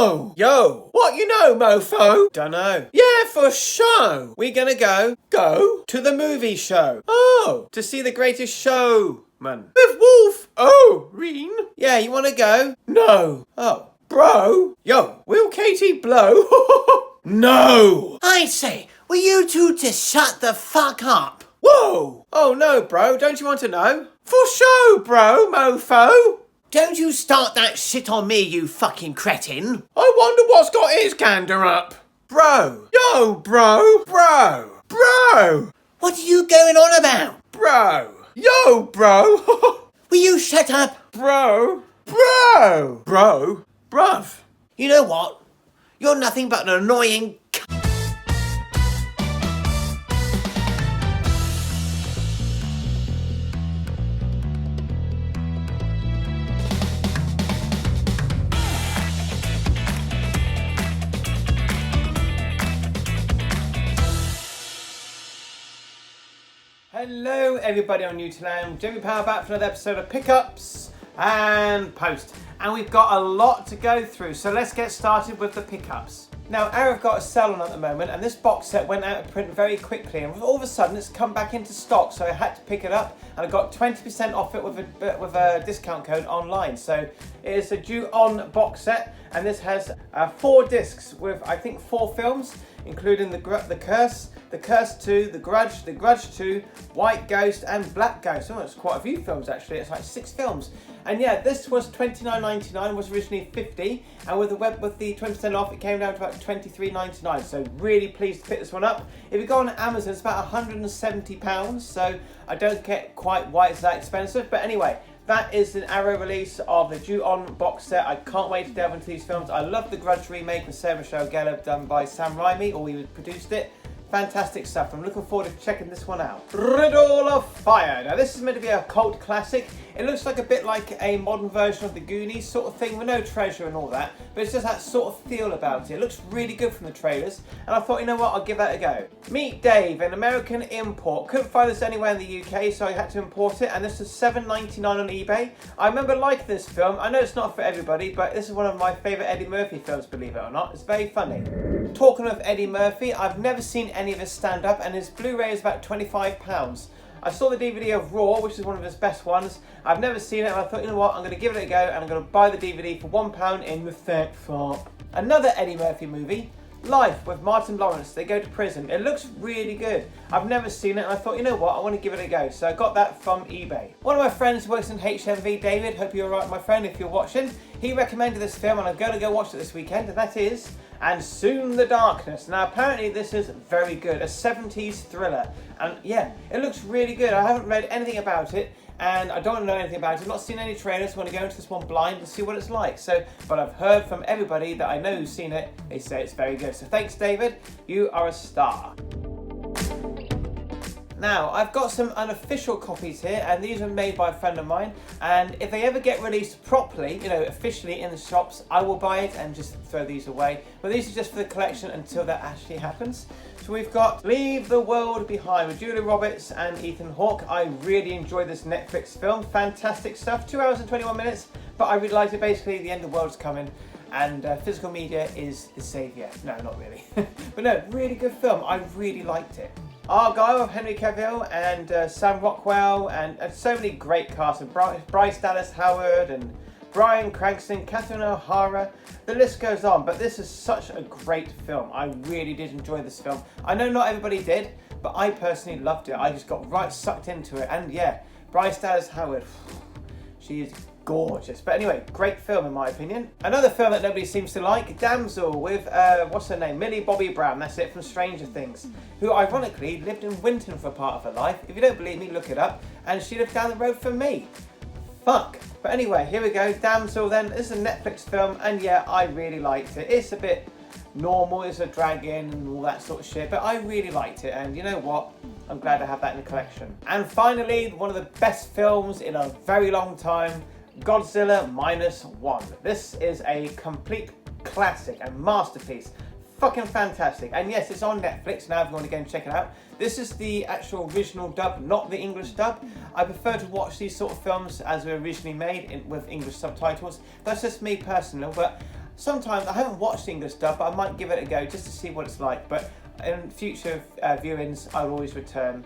Whoa! Yo! What you know, mofo? Dunno. Yeah, for show. We gonna go to the movie show. Oh, to see The Greatest Showman. With Wolf. Oh, Reen. Yeah, you wanna go? No. Oh, bro. Yo, will Katie blow? No. I say, will you two just shut the fuck up? Whoa. Oh no, bro. Don't you want to know? For show, bro, mofo. Don't you start that shit on me, you fucking cretin. I wonder what's got his gander up. Bro. Yo, bro. Bro. Bro. What are you going on about? Bro. Yo, bro. Will you shut up? Bro. Bro. Bro. Bruv. You know what? You're nothing but an annoying Hello everybody on Newtown. Jimmy Power back for another episode of Pickups and Post. And we've got a lot to go through, so let's get started with the pickups. Now, Arrow have got a sale on at the moment, and this box set went out of print very quickly, and all of a sudden it's come back into stock, so I had to pick it up, and I got 20% off it with a discount code online. So it is a Ju-On box set, and this has 4 discs with, I think, 4 films, including The Curse, The Curse 2, The Grudge 2, White Ghost, and Black Ghost. Oh, it's quite a few films actually. It's like 6 films. And yeah, this was $29.99, was originally $50, and with the 20% off, it came down to about $23.99. So really pleased to pick this one up. If you go on Amazon, it's about £170. So I don't get quite why it's that expensive, but anyway. That is an Arrow release of the Ju-On box set. I can't wait to delve into these films. I love the Grudge remake with Sarah Michelle Gellar done by Sam Raimi, or he produced it. Fantastic stuff. I'm looking forward to checking this one out. Riddle of Fire. Now this is meant to be a cult classic. It looks like a bit like a modern version of the Goonies sort of thing with no treasure and all that, but it's just that sort of feel about it. It looks really good from the trailers, and I thought, you know what, I'll give that a go. Meet Dave, an American import. Couldn't find this anywhere in the UK, so I had to import it, and this is $7.99 on eBay. I remember liking this film. I know it's not for everybody, but this is one of my favourite Eddie Murphy films, believe it or not. It's very funny. Talking of Eddie Murphy, I've never seen any of his stand-up, and his Blu-ray is about £25. I saw the DVD of Raw, which is one of his best ones. I've never seen it, and I thought, you know what, I'm going to give it a go, and I'm going to buy the DVD for £1 in the third shop. Another Eddie Murphy movie, Life, with Martin Lawrence. They go to prison. It looks really good. I've never seen it, and I thought, you know what, I want to give it a go. So I got that from eBay. One of my friends works in HMV, David. Hope you're alright, my friend, if you're watching. He recommended this film, and I'm going to go watch it this weekend, and that is And Soon the Darkness. Now apparently this is very good, a 70s thriller, and yeah, it looks really good. I haven't read anything about it, and I don't know anything about it. I've not seen any trailers, so I'm going to go into this one blind and see what it's like. So, but I've heard from everybody that I know who's seen it, they say it's very good. So thanks, David, you are a star. Now, I've got some unofficial copies here, and these are made by a friend of mine, and if they ever get released properly, you know, officially in the shops, I will buy it and just throw these away. But these are just for the collection until that actually happens. So we've got Leave the World Behind with Julia Roberts and Ethan Hawke. I really enjoyed this Netflix film. Fantastic stuff. 2 hours and 21 minutes, but I really liked it. Basically, the end of the world's coming, and physical media is the saviour. No, not really. But no, really good film. I really liked it. Argyle of Henry Cavill and Sam Rockwell and so many great casts of Bryce Dallas Howard and Bryan Cranston, Catherine O'Hara. The list goes on, but this is such a great film. I really did enjoy this film. I know not everybody did, but I personally loved it. I just got right sucked into it, and yeah, Bryce Dallas Howard, she is gorgeous. But anyway, great film in my opinion. Another film that nobody seems to like, Damsel with, what's her name? Millie Bobby Brown, that's it, from Stranger Things, who ironically lived in Winton for part of her life. If you don't believe me, look it up. And she lived down the road from me. Fuck. But anyway, here we go, Damsel then. This is a Netflix film, and yeah, I really liked it. It's a bit normal, it's a dragon and all that sort of shit, but I really liked it, and you know what? I'm glad to have that in the collection. And finally, one of the best films in a very long time, Godzilla -1. This is a complete classic and masterpiece. Fucking fantastic. And yes, it's on Netflix now if you want to go and check it out. This is the actual original dub, not the English dub. I prefer to watch these sort of films as they were originally made with English subtitles. That's just me personally, but sometimes I haven't watched the English stuff, but I might give it a go just to see what it's like. But in future viewings, I'll always return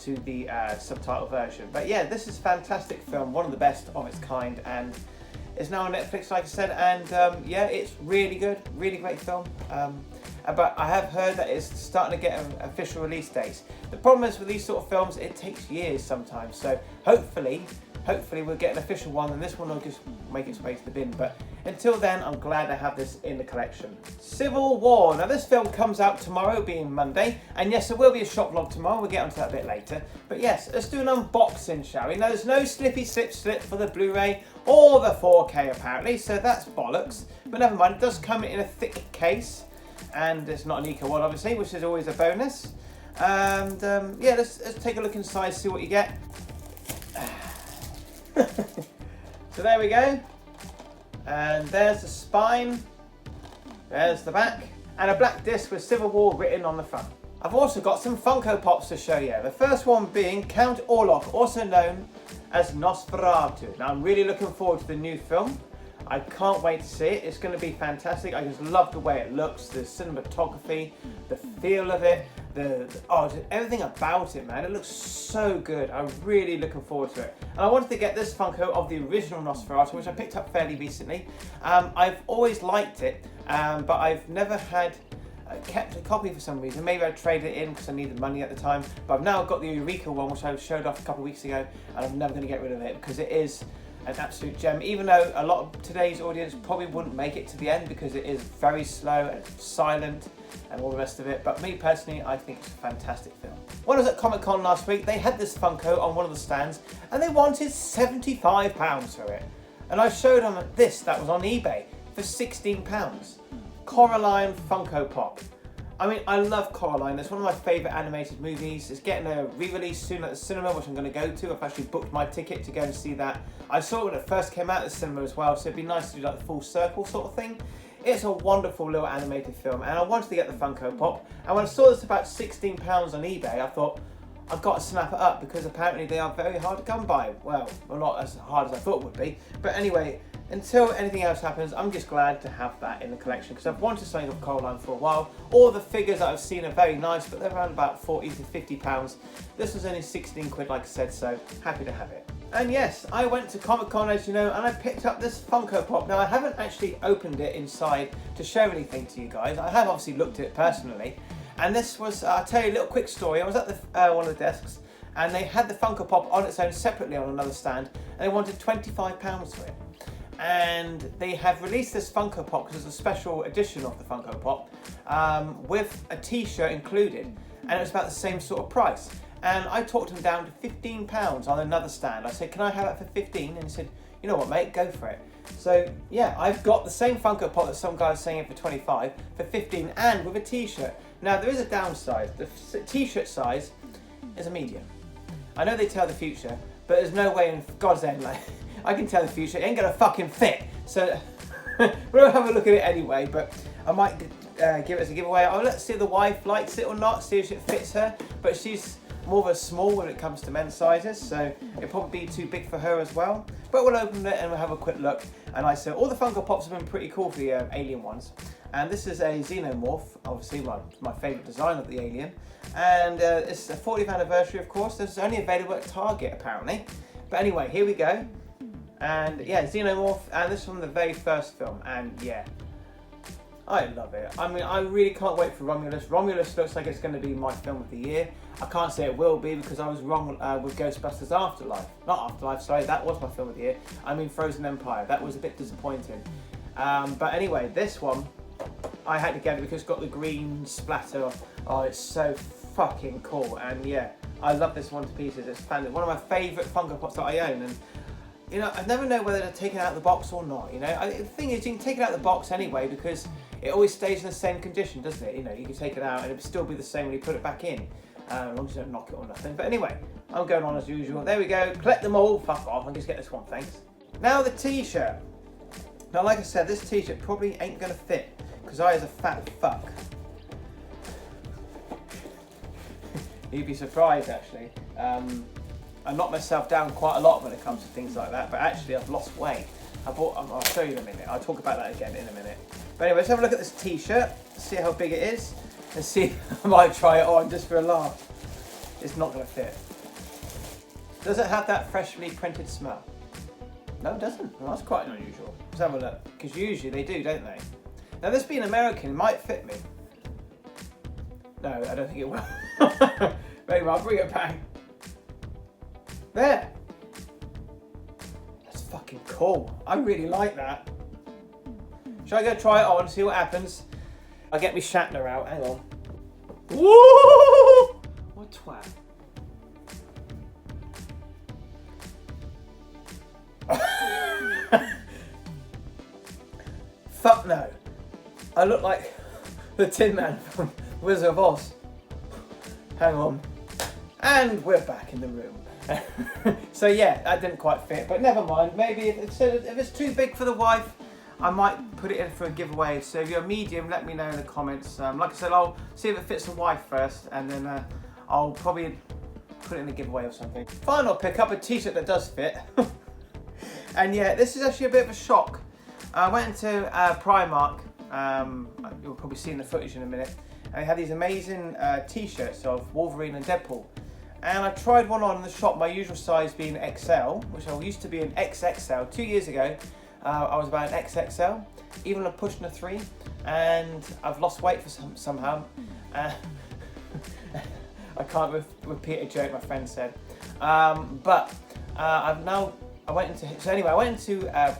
to the subtitle version. But yeah, this is a fantastic film, one of the best of its kind, and it's now on Netflix, like I said, and yeah, it's really good, really great film. But I have heard that it's starting to get an official release date. The problem is with these sort of films, it takes years sometimes. So hopefully we'll get an official one, and this one will just make its way to the bin. But until then, I'm glad to have this in the collection. Civil War. Now this film comes out tomorrow, being Monday, and yes, there will be a shop vlog tomorrow. We'll get onto that a bit later. But yes, let's do an unboxing, shall we? Now there's no slippy slip for the Blu-ray or the 4K apparently, so that's bollocks. But never mind, it does come in a thick case, and it's not an eco one obviously, which is always a bonus. And yeah, let's take a look inside, see what you get. So there we go, and there's the spine, there's the back, and a black disc with Civil War written on the front. I've also got some Funko Pops to show you. The first one being Count Orlok, also known as Nosferatu. Now I'm really looking forward to the new film. I can't wait to see it. It's going to be fantastic. I just love the way it looks, the cinematography, the feel of it, everything about it, man. It looks so good. I'm really looking forward to it. And I wanted to get this Funko of the original Nosferatu, which I picked up fairly recently. I've always liked it, but I've never had kept a copy for some reason. Maybe I traded it in because I needed money at the time. But I've now got the Eureka one, which I showed off a couple of weeks ago, and I'm never going to get rid of it because it is an absolute gem, even though a lot of today's audience probably wouldn't make it to the end because it is very slow and silent and all the rest of it. But me personally, I think it's a fantastic film. When I was at Comic-Con last week, they had this Funko on one of the stands and they wanted £75 for it. And I showed them this that was on eBay for £16. Coraline Funko Pop. I mean, I love Coraline. It's one of my favourite animated movies. It's getting a re-release soon at the cinema, which I'm going to go to. I've actually booked my ticket to go and see that. I saw it when it first came out at the cinema as well, so it'd be nice to do like the full circle sort of thing. It's a wonderful little animated film, and I wanted to get the Funko Pop. And when I saw this about £16 on eBay, I thought, I've got to snap it up because apparently they are very hard to come by. Well, not as hard as I thought it would be. But anyway, until anything else happens, I'm just glad to have that in the collection because I've wanted something of Coraline for a while. All the figures that I've seen are very nice, but they're around about 40 to 50 pounds. This was only 16 quid, like I said, so happy to have it. And yes, I went to Comic-Con, as you know, and I picked up this Funko Pop. Now, I haven't actually opened it inside to show anything to you guys. I have obviously looked at it personally. And this was, I'll tell you a little quick story. I was at one of the desks, and they had the Funko Pop on its own separately on another stand, and they wanted £25 for it. And they have released this Funko Pop because it's a special edition of the Funko Pop with a t-shirt included, and it was about the same sort of price. And I talked him down to £15 on another stand. I said, can I have it for 15? And he said, you know what, mate, go for it. So yeah, I've got the same Funko Pop that some guy was saying it for 25 for 15 and with a t-shirt. Now there is a downside. The t-shirt size is a medium. I know they tell the future, but there's no way in God's name, like, I can tell the future, it ain't gonna fucking fit. So we'll have a look at it anyway, but I might give it as a giveaway. I'll let's see if the wife likes it or not, see if it fits her. But she's more of a small when it comes to men's sizes, so it'll probably be too big for her as well. But we'll open it and we'll have a quick look. And I said all the Funko Pops have been pretty cool for the alien ones. And this is a Xenomorph, obviously my favourite design of the alien. And it's a 40th anniversary, of course. This is only available at Target, apparently. But anyway, here we go. And yeah, Xenomorph, and this is from the very first film. And yeah, I love it. I mean, I really can't wait for Romulus. Romulus looks like it's going to be my film of the year. I can't say it will be because I was wrong with Ghostbusters Afterlife. Not Afterlife, sorry, that was my film of the year. I mean Frozen Empire. That was a bit disappointing. But anyway, this one, I had to get it because it's got the green splatter. Oh, it's so fucking cool. And yeah, I love this one to pieces. It's one of my favourite Funko Pops that I own. And you know, I never know whether they're taken out of the box or not. You know, the thing is, you can take it out of the box anyway because it always stays in the same condition, doesn't it? You know, you can take it out and it'll still be the same when you put it back in, as long as you don't knock it or nothing. But anyway, I'm going on as usual. There we go. Collect them all. Fuck off. I'll just get this one. Thanks. Now the t-shirt. Now, like I said, this t-shirt probably ain't gonna fit because I is a fat fuck. You'd be surprised, actually. I knock myself down quite a lot when it comes to things like that, but actually I've lost weight. I'll show you in a minute. I'll talk about that again in a minute. But anyway, let's have a look at this t-shirt, see how big it is, and see if I might try it on just for a laugh. It's not going to fit. Does it have that freshly printed smell? No, it doesn't. Well, that's quite unusual. Let's have a look, because usually they do, don't they? Now, this being American, it might fit me. No, I don't think it will. Maybe I'll bring it back. There. That's fucking cool. I really like that. Shall I go try it on and see what happens? I'll get me Shatner out. Hang on. Woo! What twat? Fuck no. I look like the Tin Man from Wizard of Oz. Hang on. And we're back in the room. So yeah, that didn't quite fit, but never mind. Maybe if it's too big for the wife, I might put it in for a giveaway. So if you're a medium, let me know in the comments. Like I said, I'll see if it fits the wife first, and then I'll probably put it in a giveaway or something. Final pickup, a t-shirt that does fit. And yeah, this is actually a bit of a shock. I went into Primark. You'll probably see in the footage in a minute. And they had these amazing t-shirts of Wolverine and Deadpool. And I tried one on in the shop, my usual size being XL, which I used to be an XXL. 2 years ago, I was about an XXL, even pushing a 3, and I've lost weight for somehow. I can't repeat a joke my friend said. But I went into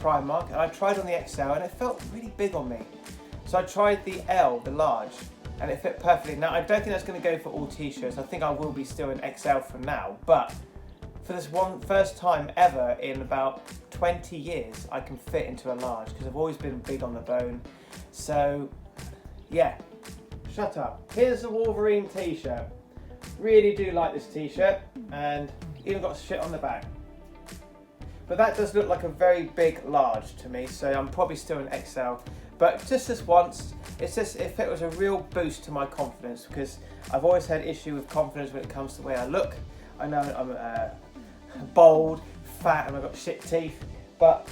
Primark and I tried on the XL and it felt really big on me. So I tried the L, the large, and it fit perfectly. Now I don't think that's going to go for all t-shirts. I think I will be still an XL for now, but for this first time ever in about 20 years, I can fit into a large because I've always been big on the bone. So yeah, shut up. Here's the Wolverine t-shirt. Really do like this t-shirt, and even got shit on the back. But that does look like a very big large to me, so I'm probably still an XL. But just this once, it's just if it was a real boost to my confidence, because I've always had issue with confidence when it comes to the way I look. I know I'm bold, fat, and I've got shit teeth, but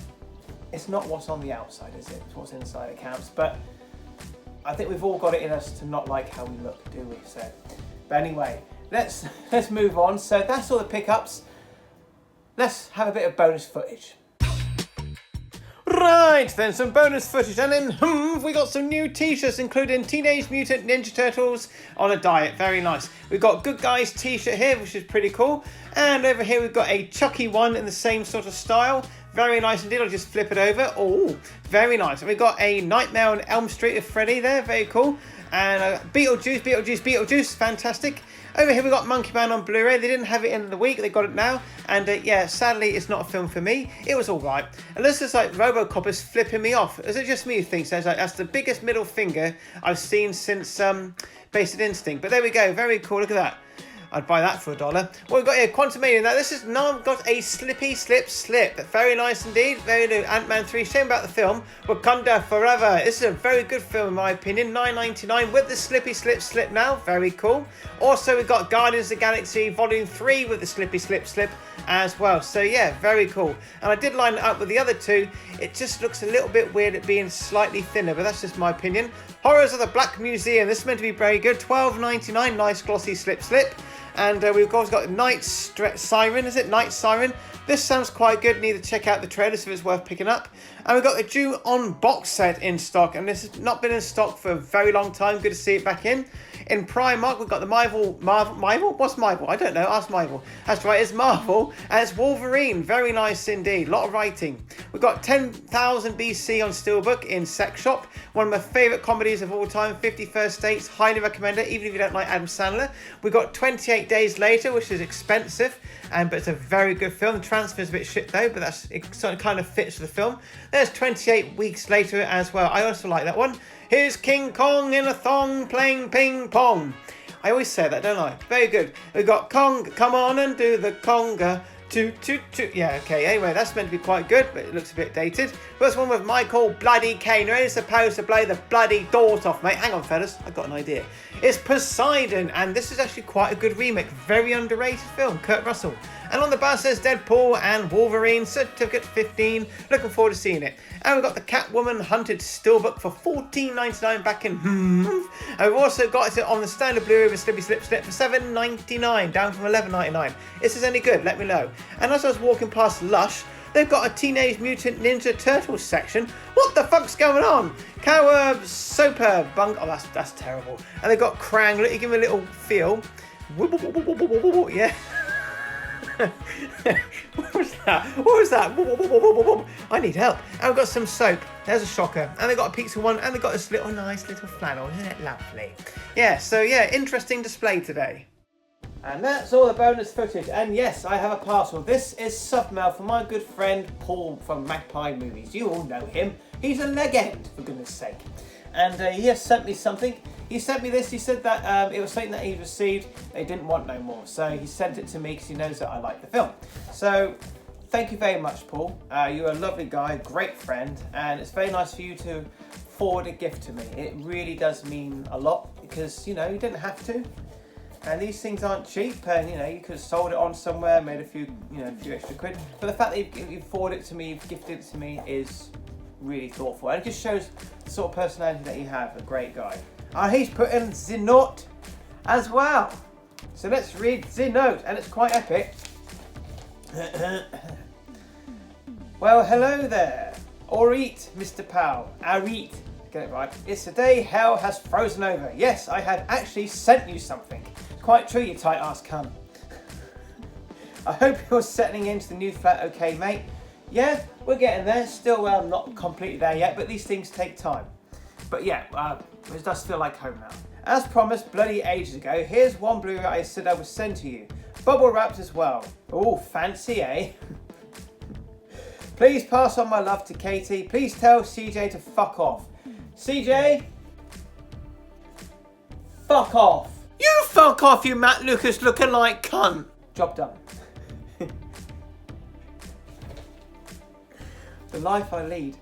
it's not what's on the outside, is it? It's what's inside that counts. But I think we've all got it in us to not like how we look, do we? So, but anyway, let's move on. So that's all the pickups. Let's have a bit of bonus footage. Right, then some bonus footage, and then we got some new t-shirts, including Teenage Mutant Ninja Turtles on a diet. Very nice. We've got Good Guys t-shirt here, which is pretty cool. And over here we've got a Chucky one in the same sort of style. Very nice indeed. I'll just flip it over. Oh, very nice. And we've got a Nightmare on Elm Street of Freddy there. Very cool. And Beetlejuice. Fantastic. Over here we've got Monkey Man on Blu-ray. They didn't have it in the week, they got it now. And yeah, sadly it's not a film for me. It was alright. And this is like Robocop is flipping me off. Is it just me who thinks that? That's the biggest middle finger I've seen since Basic Instinct. But there we go, very cool, look at that. I'd buy that for $1. What we've got here, Quantumania. Now this is now got a Slippy Slip. Very nice indeed. Very new. Ant-Man 3. Shame about the film. Wakanda Forever. This is a very good film in my opinion. $9.99 with the Slippy Slip now. Very cool. Also we've got Guardians of the Galaxy Volume 3 with the Slippy Slip as well. So yeah, very cool. And I did line it up with the other two. It just looks a little bit weird at being slightly thinner, but that's just my opinion. Horrors of the Black Museum. This is meant to be very good. $12.99. Nice glossy slip. And we've also got Night Siren, is it? Night Siren. This sounds quite good. Need to check out the trailer if it's worth picking up. And we've got the Ju-On box set in stock. And this has not been in stock for a very long time. Good to see it back in. In Primark, we've got the Marvel? What's Marvel? I don't know. Ask Marvel. That's right, it's Marvel. And it's Wolverine. Very nice indeed. A lot of writing. We've got 10,000 BC on Steelbook in Sex Shop. One of my favourite comedies of all time, 50 First Dates. Highly recommend it, even if you don't like Adam Sandler. We've got 28 Days Later, which is expensive, but it's a very good film. The transfer's a bit shit though, but it kind of fits the film. There's 28 Weeks Later as well. I also like that one. Here's King Kong in a thong playing ping pong. I always say that, don't I? Very good. We've got Kong, come on and do the conga. Yeah, okay, anyway, that's meant to be quite good, but it looks a bit dated. First one with Michael Bloody Caine. He's supposed to play the bloody doors off, mate. Hang on, fellas, I've got an idea. It's Poseidon, and this is actually quite a good remake. Very underrated film, Kurt Russell. And on the back says Deadpool and Wolverine, certificate 15. Looking forward to seeing it. And we've got the Catwoman Hunted Steelbook for $14.99 back in. And we've also got it on the standard Blu-ray with Slippy Slip Slip for $7.99, down from $11.99. Is this any good? Let me know. And as I was walking past Lush, they've got a Teenage Mutant Ninja Turtles section. What the fuck's going on? Cow Soper Bunk. Oh, that's terrible. And they've got Krang. Look, you give him a little feel. Yeah. What was that? What was that? I need help. And we've got some soap. There's a shocker. And they've got a pizza one. And they've got this little nice little flannel. Isn't it lovely? Yeah, so yeah, interesting display today. And that's all the bonus footage. And yes, I have a parcel. This is submail from my good friend Paul from MAGPIE Movies. You all know him. He's a legend, for goodness sake. And he has sent me something. He sent me this. He said that it was something that he received. They didn't want no more. So he sent it to me because he knows that I like the film. So thank you very much, Paul. You're a lovely guy, great friend. And it's very nice for you to forward a gift to me. It really does mean a lot because, you know, you didn't have to. And these things aren't cheap, and you know, you could have sold it on somewhere, made a few extra quid. But the fact that you forwarded it to me, you've gifted it to me, is really thoughtful. And it just shows the sort of personality that you have, a great guy. He's put in the note as well. So let's read the note, and it's quite epic. Well, hello there. Orit, Mr. Powell. Arit, get it right. It's the day hell has frozen over. Yes, I had actually sent you something. Quite true, you tight ass cunt. I hope you're settling into the new flat okay, mate. Yeah, we're getting there. Still not completely there yet, but these things take time. But yeah, it does feel like home now. As promised bloody ages ago, here's one Blu-ray I said I would send to you. Bubble wrapped as well. Oh, fancy, eh? Please pass on my love to Katie. Please tell CJ to fuck off. CJ? Fuck off. You fuck off, you Matt Lucas looking like cunt. Job done. The life I lead.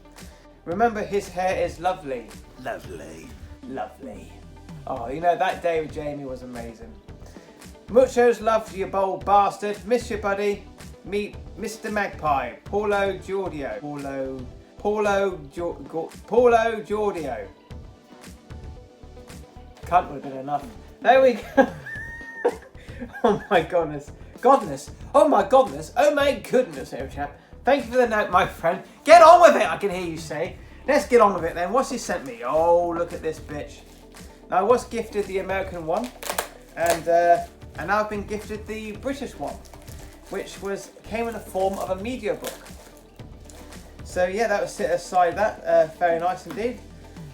Remember, his hair is lovely. Lovely. Lovely. Oh, you know, that day with Jamie was amazing. Muchos love you, bold bastard. Miss you, buddy. Meet Mr. Magpie. Paulo Giordio. Paulo Giordio. Cunt would have been enough. There we go. Oh my goodness. Oh my goodness. Oh my goodness, here, chap. Thank you for the note, my friend. Get on with it, I can hear you say. Let's get on with it then. What's he sent me? Oh, look at this bitch. Now, I was gifted the American one, and now I've been gifted the British one, which came in the form of a media book. So yeah, that was set aside. That very nice indeed.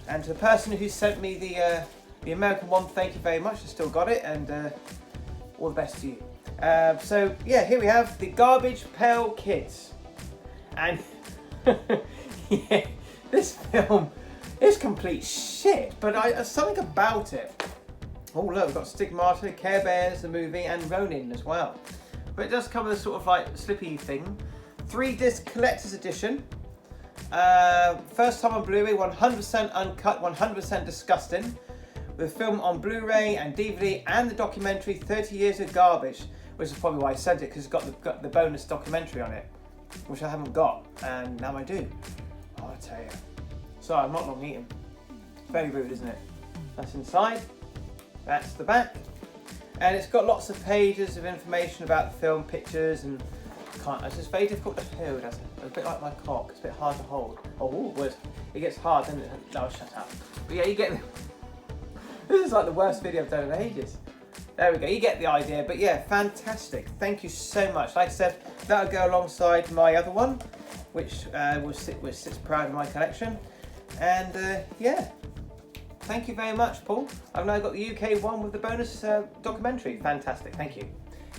And to the person who sent me the American one, thank you very much. I still got it, and all the best to you. So yeah, here we have the Garbage Pail Kids, and yeah, this film is complete shit. But something about it. Oh look, we've got Stigmata, Care Bears, the movie, and Ronin as well. But it does come with a sort of like slippy thing. 3-disc collector's edition. First time on Blu-ray, 100% uncut, 100% disgusting. With film on Blu-ray and DVD and the documentary 30 Years of Garbage, which is probably why I sent it, because it's got the bonus documentary on it, which I haven't got, and now I do. Oh, I tell you. Sorry, I'm not long eating. Very rude, isn't it? That's inside. That's the back. And it's got lots of pages of information about the film, pictures, and it's just very difficult to hold, doesn't it? It's a bit like my cock. It's a bit hard to hold. Oh, it gets hard, doesn't it? No, shut up. But yeah, you get... This is like the worst video I've done in ages. There we go, you get the idea. But yeah, fantastic. Thank you so much. Like I said, that'll go alongside my other one, which sits proud in my collection. And yeah, thank you very much, Paul. I've now got the UK one with the bonus documentary. Fantastic, thank you.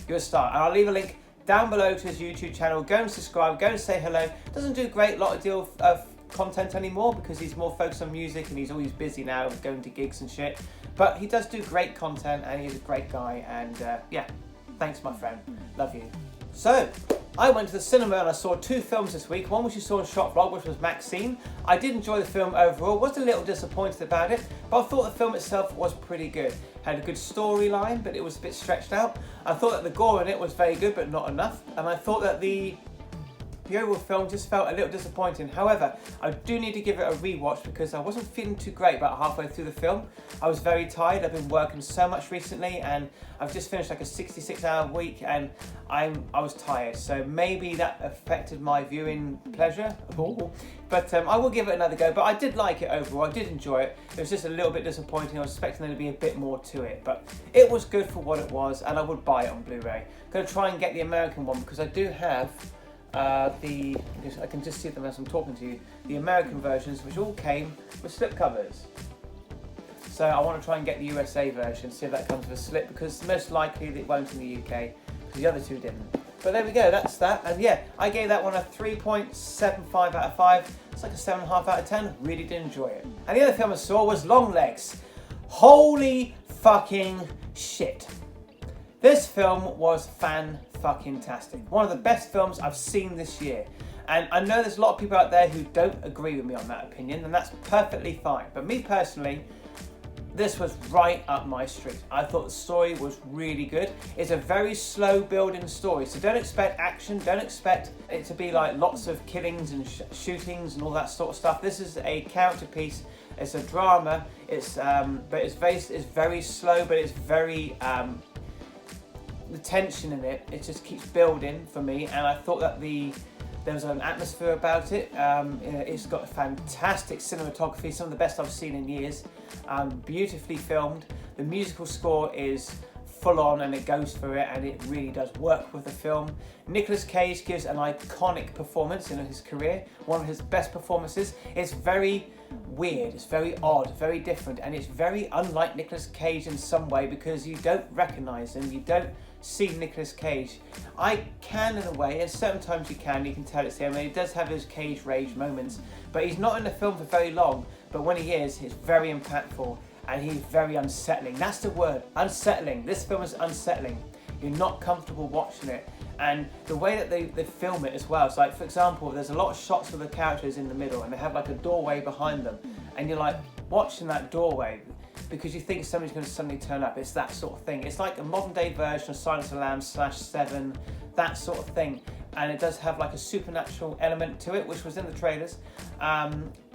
You're a star. And I'll leave a link down below to his YouTube channel. Go and subscribe, go and say hello. Doesn't do a great lot of content anymore because he's more focused on music and he's always busy now going to gigs and shit. But he does do great content and he's a great guy, and yeah, thanks my friend, love you. So, I went to the cinema and I saw 2 films this week. One which you saw in Shopvlog, which was MAGPIE. I did enjoy the film overall, was a little disappointed about it, but I thought the film itself was pretty good. Had a good storyline, but it was a bit stretched out. I thought that the gore in it was very good, but not enough. And I thought that the overall film just felt a little disappointing. However, I do need to give it a rewatch because I wasn't feeling too great about halfway through the film. I was very tired. I've been working so much recently and I've just finished like a 66-hour week and I was tired. So maybe that affected my viewing pleasure. But I will give it another go. But I did like it overall. I did enjoy it. It was just a little bit disappointing. I was expecting there to be a bit more to it. But it was good for what it was and I would buy it on Blu-ray. I'm going to try and get the American one because I do have I can just see them as I'm talking to you, the American versions, which all came with slip covers. So I want to try and get the USA version, see if that comes with a slip, because most likely it won't in the UK, because the other 2 didn't. But there we go, that's that. And yeah, I gave that one a 3.75 out of 5. It's like a 7.5 out of 10. Really did enjoy it. And the other film I saw was Longlegs. Holy fucking shit. This film was fan-fucking-tastic. One of the best films I've seen this year. And I know there's a lot of people out there who don't agree with me on that opinion, and that's perfectly fine. But me personally, this was right up my street. I thought the story was really good. It's a very slow building story, so don't expect action, don't expect it to be like lots of killings and shootings and all that sort of stuff. This is a character piece. It's a drama. But it's very slow, but it's very the tension in it just keeps building for me, and I thought that there was an atmosphere about it. It's got fantastic cinematography, some of the best I've seen in years. Beautifully filmed. The musical score is full on and it goes for it, and it really does work with the film. Nicolas Cage gives an iconic performance in his career, one of his best performances. It's very weird, it's very odd, very different, and it's very unlike Nicolas Cage in some way because you don't recognise him, you don't see Nicolas Cage. I can in a way, and certain times you can tell it's him, and he does have his Cage rage moments, but he's not in the film for very long, but when he is, he's very impactful and he's very unsettling. That's the word, unsettling. This film is unsettling. You're not comfortable watching it. And the way that they film it as well, it's like, for example, there's a lot of shots of the characters in the middle and they have like a doorway behind them, and you're like watching that doorway because you think somebody's going to suddenly turn up. It's that sort of thing. It's like a modern day version of Silence of the Lambs /7, that sort of thing. And it does have like a supernatural element to it, which was in the trailers.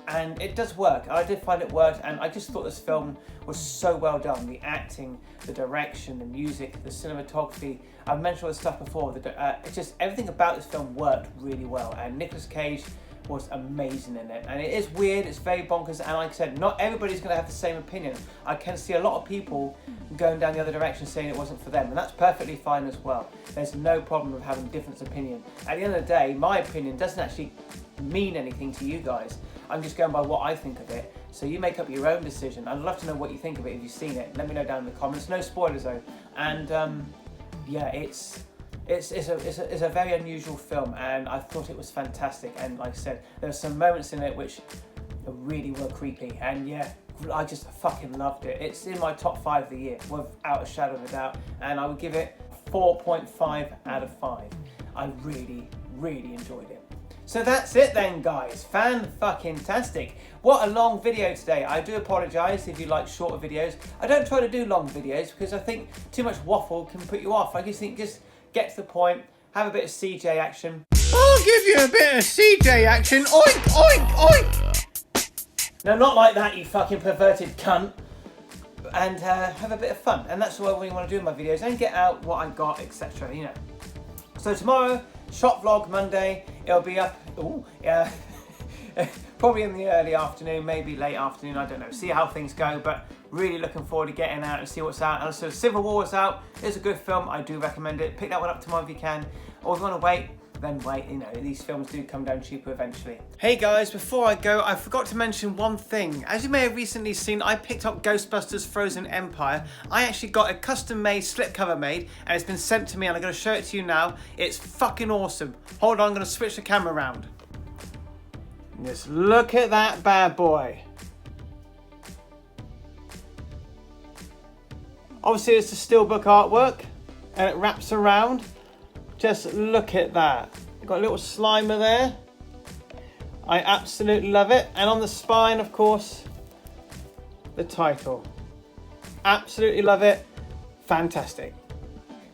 And it does work. I did find it worked, and I just thought this film was so well done. The acting, the direction, the music, the cinematography. I've mentioned all this stuff before. It's just everything about this film worked really well, and Nicolas Cage was amazing in it. And it is weird, it's very bonkers, and like I said, not everybody's going to have the same opinion. I can see a lot of people going down the other direction saying it wasn't for them, and that's perfectly fine as well. There's no problem with having different opinion. At the end of the day, my opinion doesn't actually mean anything to you guys. I'm just going by what I think of it, so you make up your own decision. I'd love to know what you think of it if you've seen it. Let me know down in the comments. No spoilers though. And yeah, it's a very unusual film, and I thought it was fantastic. And like I said, there were some moments in it which really were creepy, and yeah, I just fucking loved it. It's in my top 5 of the year, without a shadow of a doubt, and I would give it 4.5 out of 5. I really, really enjoyed it. So that's it then, guys. Fan-fucking-tastic. What a long video today. I do apologise if you like shorter videos. I don't try to do long videos because I think too much waffle can put you off. I just think just get to the point, have a bit of CJ action. I'll give you a bit of CJ action. Oink, oink, oink. No, not like that, you fucking perverted cunt. And have a bit of fun. And that's what I really want to do in my videos, and get out what I got, etc. You know. So tomorrow, Shopvlog Monday. It'll be up, probably in the early afternoon, maybe late afternoon, I don't know. See how things go, but really looking forward to getting out and see what's out. And so Civil War is out. It's a good film. I do recommend it. Pick that one up tomorrow if you can. Or if you want to wait, then wait. You know, these films do come down cheaper eventually. Hey guys, before I go, I forgot to mention one thing. As you may have recently seen, I picked up Ghostbusters Frozen Empire. I actually got a custom-made slipcover made, and it's been sent to me, and I'm going to show it to you now. It's fucking awesome. Hold on, I'm going to switch the camera around. Just look at that bad boy. Obviously, it's a steelbook artwork, and it wraps around. Just look at that. You've got a little Slimer there. I absolutely love it. And on the spine, of course, the title. Absolutely love it. Fantastic.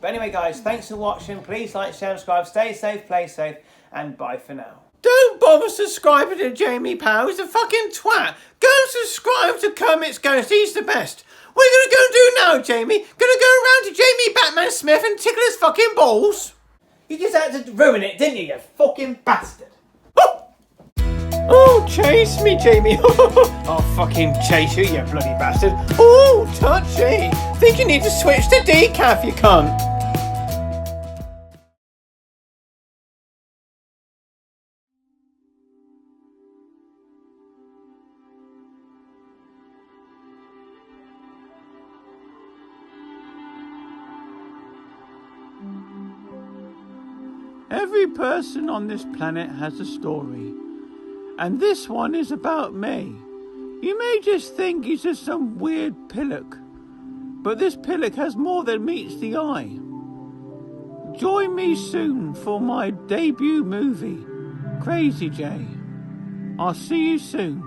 But anyway, guys, thanks for watching. Please like, share, and subscribe. Stay safe, play safe, and bye for now. Don't bother subscribing to Jamie Powell. He's a fucking twat. Go subscribe to Kermit's Ghost. He's the best. What are you going to go do now, Jamie? Going to go around to Jamie Batman Smith and tickle his fucking balls? You just had to ruin it, didn't you, you fucking bastard? Oh, chase me, Jamie. I'll fucking chase you, you bloody bastard. Oh, touchy. Think you need to switch to decaf, you cunt. Every person on this planet has a story, and this one is about me. You may just think he's just some weird pillock, but this pillock has more than meets the eye. Join me soon for my debut movie, Crazy J. I'll see you soon.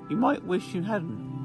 You might wish you hadn't.